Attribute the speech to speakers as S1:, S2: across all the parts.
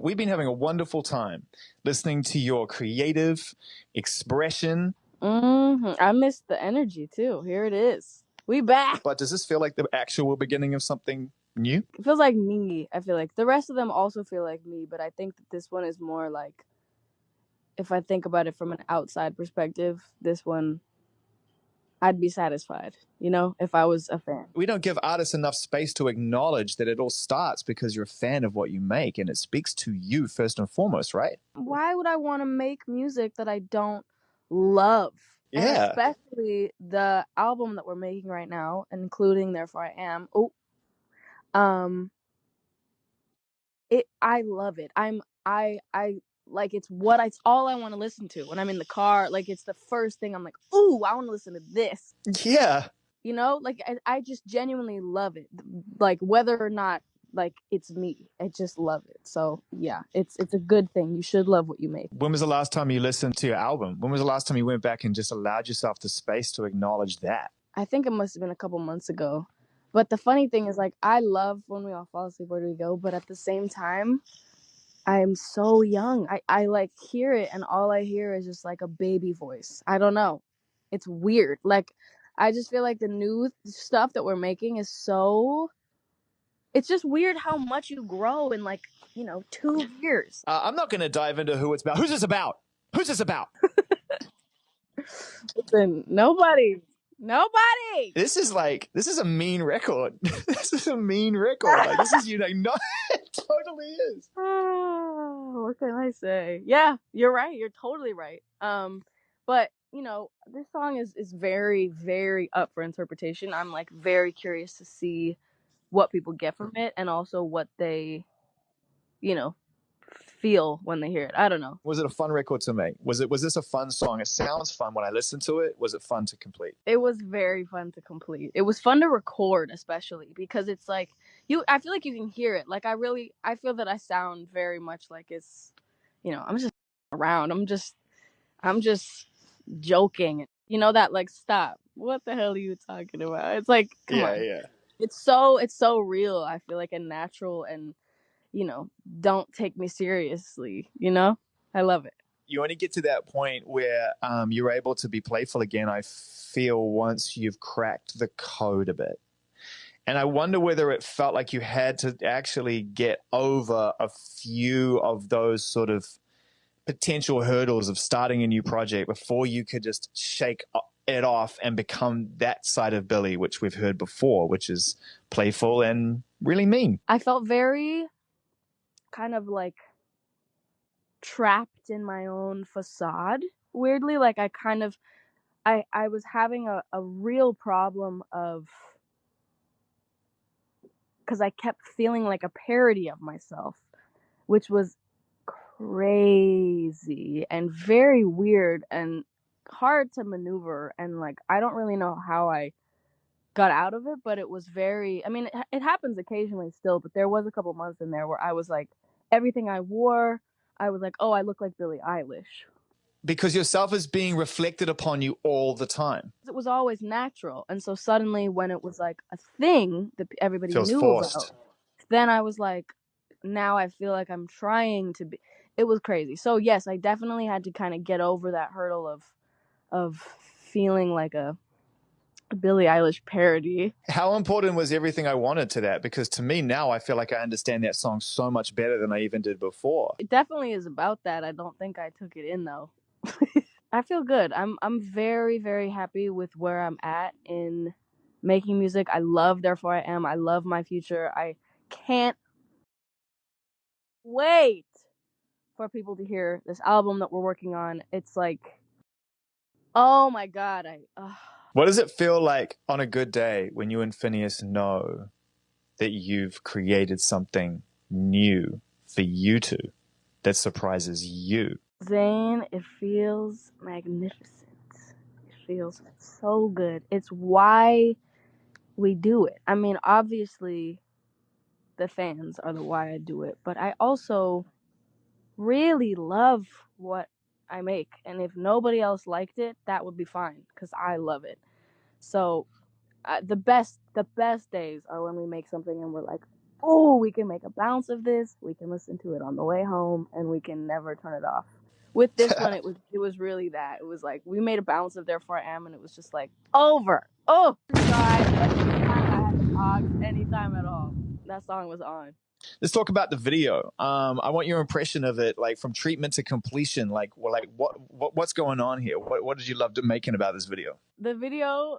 S1: We've been having a wonderful time listening to your creative expression.
S2: I missed the energy too. Here it is. We back.
S1: But does this feel like the actual beginning of something new?
S2: It feels like me. I feel like the rest of them also feel like me, but I think that this one is more like, if I think about it from an outside perspective, this one, I'd be satisfied, if I was a fan.
S1: We don't give artists enough space to acknowledge that it all starts because you're a fan of what you make and it speaks to you first and foremost, right?
S2: Why would I want to make music that I don't love?
S1: Yeah.
S2: And especially the album that we're making right now, including Therefore I Am. I love it. I like, it's all I want to listen to when I'm in the car. Like, it's the first thing I'm like, ooh, I want to listen to this.
S1: Yeah.
S2: Like, I just genuinely love it. Like, whether or not, like, it's me, I just love it. So yeah, it's a good thing. You should love what you make.
S1: When was the last time you listened to your album? When was the last time you went back and just allowed yourself the space to acknowledge that?
S2: I think it must have been a couple months ago. But the funny thing is, like, I love When We All Fall Asleep, Where Do We Go? But at the same time, I'm so young. I like hear it, and all I hear is just like a baby voice. I don't know. It's weird. Like, I just feel like the new stuff that we're making is so... It's just weird how much you grow in, like, 2 years.
S1: I'm not going to dive into who it's about. Who's this about? Who's this about?
S2: Listen, nobody.
S1: This is a mean record. This is a mean record. Like, this is, no, it totally is.
S2: What can I say? Yeah, you're right. You're totally right. But this song is very, very up for interpretation. I'm like very curious to see what people get from it, and also what they, feel when they hear it. I don't know.
S1: Was it a fun record to make? Was this a fun song? It sounds fun when I listen to it. Was it fun to complete?
S2: It was very fun to complete. It was fun to record, especially because it's like I feel like you can hear it. Like, I feel that I sound very much like it's, I'm just around. I'm just joking. That, like, stop. What the hell are you talking about? It's like, come on.
S1: Yeah.
S2: It's so real. I feel like, and natural, and don't take me seriously. I love it.
S1: You only get to that point where you're able to be playful again, I feel, once you've cracked the code a bit. And I wonder whether it felt like you had to actually get over a few of those sort of potential hurdles of starting a new project before you could just shake it off and become that side of Billie, which we've heard before, which is playful and really mean.
S2: I felt very kind of like trapped in my own facade, weirdly. Like, I was having a real problem of, because I kept feeling like a parody of myself, which was crazy and very weird and hard to maneuver. And, like, I don't really know how I got out of it, but it was very... I mean, it happens occasionally still, but there was a couple months in there where I was like, everything I wore, I was like, oh, I look like Billie Eilish.
S1: Because yourself is being reflected upon you all the time.
S2: It was always natural. And so suddenly, when it was like a thing that everybody
S1: Feels
S2: knew
S1: forced.
S2: about, then I was like, now I feel like I'm trying to be... It was crazy. So yes, I definitely had to kind of get over that hurdle of feeling like a Billie Eilish parody.
S1: How important was Everything I Wanted to that? Because to me now, I feel like I understand that song so much better than I even did before.
S2: It definitely is about that. I don't think I took it in, though. I feel good. I'm very, very happy with where I'm at in making music. I love Therefore I Am. I love my future. I can't wait for people to hear this album that we're working on. It's like, oh my God.
S1: What does it feel like on a good day when you and Phineas know that you've created something new for you two that surprises you?
S2: Zane, it feels magnificent. It feels so good. It's why we do it. I mean, obviously, the fans are the why I do it, but I also really love what I make. And if nobody else liked it, that would be fine, because I love it. So the best days are when we make something and we're like, oh, we can make a bounce of this. We can listen to it on the way home, and we can never turn it off. With this one, it was really that. It was like we made a bounce of Therefore I Am, and it was just like over. Oh God! Anytime I had the aux, anytime at all, that song was on.
S1: Let's talk about the video. I want your impression of it, like from treatment to completion. What's going on here? What did you love making about this video?
S2: The video,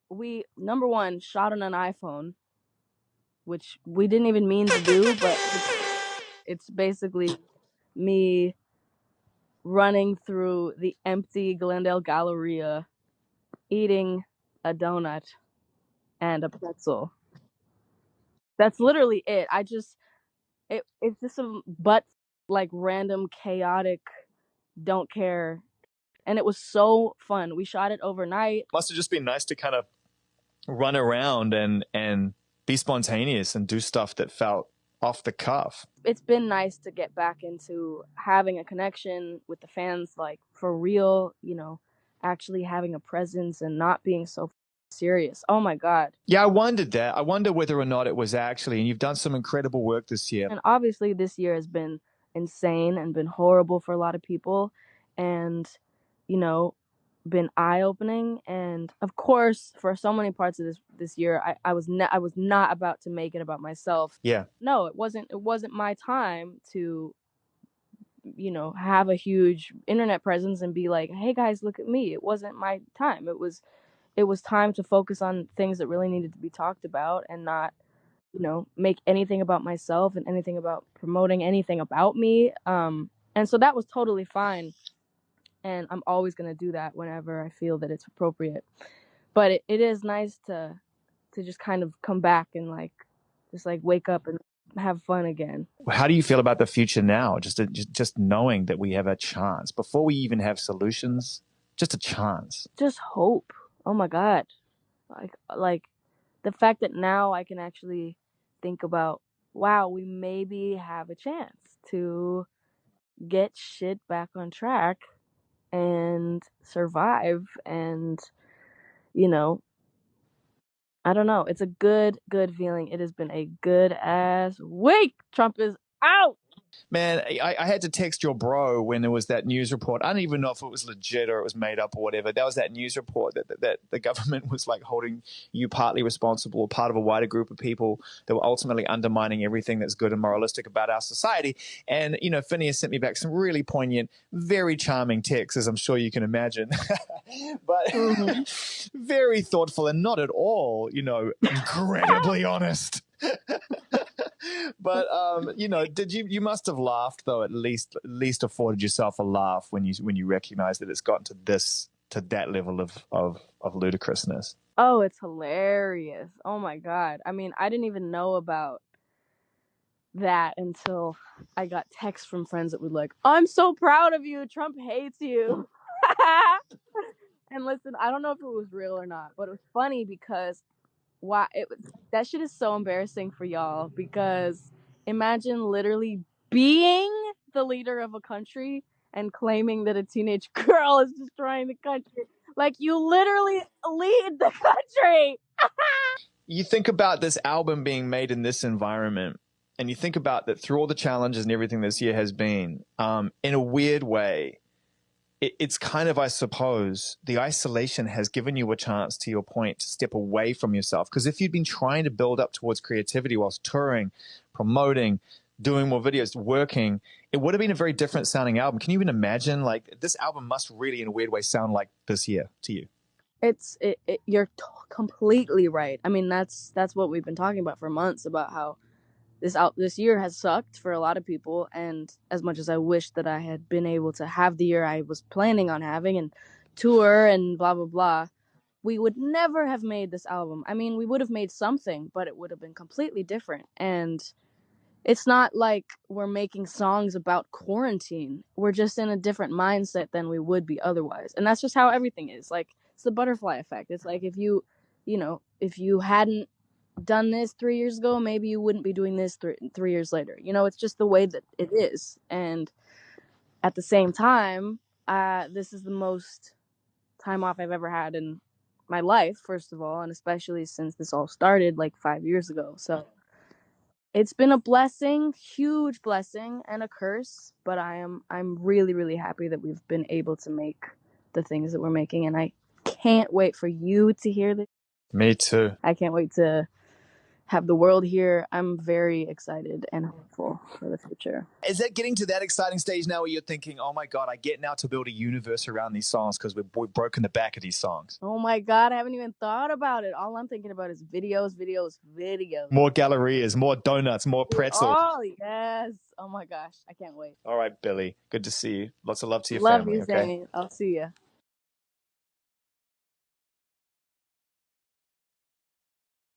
S2: we number one shot on an iPhone, which we didn't even mean to do, but it's basically me running through the empty Glendale Galleria, eating a donut and a pretzel. That's literally it. It's just a but like random chaotic don't care, and it was so fun. We shot it overnight.
S1: Must have just been nice to kind of run around and be spontaneous and do stuff that felt off the cuff.
S2: It's been nice to get back into having a connection with the fans, like for real, actually having a presence and not being so serious. Oh my God.
S1: Yeah, I wondered that. I wonder whether or not it was actually, and you've done some incredible work this year.
S2: And obviously this year has been insane and been horrible for a lot of people, and been eye-opening. And of course, for so many parts of this year, I was not about to make it about myself.
S1: Yeah.
S2: No, it wasn't my time to have a huge internet presence and be like, hey guys, look at me. It wasn't my time. It was time to focus on things that really needed to be talked about, and not make anything about myself and anything about promoting anything about me. And so that was totally fine. And I'm always going to do that whenever I feel that it's appropriate. But it is nice to just kind of come back and just wake up and have fun again.
S1: How do you feel about the future now? Just knowing that we have a chance before we even have solutions, just a chance.
S2: Just hope. Oh my God. Like the fact that now I can actually think about, wow, we maybe have a chance to get shit back on track and survive. And I don't know, it's a good feeling. It has been a good ass week. Trump is out.
S1: Man, I had to text your bro when there was that news report. I don't even know if it was legit or it was made up or whatever. There was that news report that the government was like holding you partly responsible, part of a wider group of people that were ultimately undermining everything that's good and moralistic about our society. And, Phineas sent me back some really poignant, very charming texts, as I'm sure you can imagine. But very thoughtful and not at all, incredibly honest. But did you must have laughed though, at least afforded yourself a laugh when you recognize that it's gotten to that level of ludicrousness.
S2: Oh, it's hilarious. Oh my God. I mean, I didn't even know about that until I got texts from friends that were like, I'm so proud of you, Trump hates you. And listen, I don't know if it was real or not, but it was funny because that shit is so embarrassing for y'all, because imagine literally being the leader of a country and claiming that a teenage girl is destroying the country. Like, you literally lead the country.
S1: You think about this album being made in this environment, and you think about that through all the challenges and everything this year has been, in a weird way, it's kind of, I suppose, the isolation has given you a chance, to your point, to step away from yourself. Because if you'd been trying to build up towards creativity whilst touring, promoting, doing more videos, working, it would have been a very different sounding album. Can you even imagine? Like, this album must really, in a weird way, sound like this year to you.
S2: You're completely right. I mean, that's what we've been talking about for months, about how this year has sucked for a lot of people, and as much as I wish that I had been able to have the year I was planning on having and tour and blah blah blah, we would never have made this album. I mean, we would have made something, but it would have been completely different. And it's not like we're making songs about quarantine. We're just in a different mindset than we would be otherwise. And that's just how everything is. Like, it's the butterfly effect. It's like if you hadn't done this 3 years ago, maybe you wouldn't be doing this 3 years later. It's just the way that it is. And at the same time, this is the most time off I've ever had in my life, first of all, and especially since this all started like 5 years ago. So It's been a blessing, huge blessing, and a curse. But I'm really, really happy that we've been able to make the things that we're making, and I can't wait for you to hear this.
S1: Me too.
S2: I can't wait to have the world here. I'm very excited and hopeful for the future.
S1: Is that getting to that exciting stage now where you're thinking, oh my God, I get now to build a universe around these songs because we've broken the back of these songs?
S2: Oh my God, I haven't even thought about it. All I'm thinking about is videos, videos, videos.
S1: More gallerias, more donuts, more pretzels.
S2: Oh, yes. Oh my gosh, I can't wait.
S1: All right, Billie. Good to see you. Lots of love to your
S2: Love
S1: family,
S2: you,
S1: okay?
S2: Sammy. I'll see ya.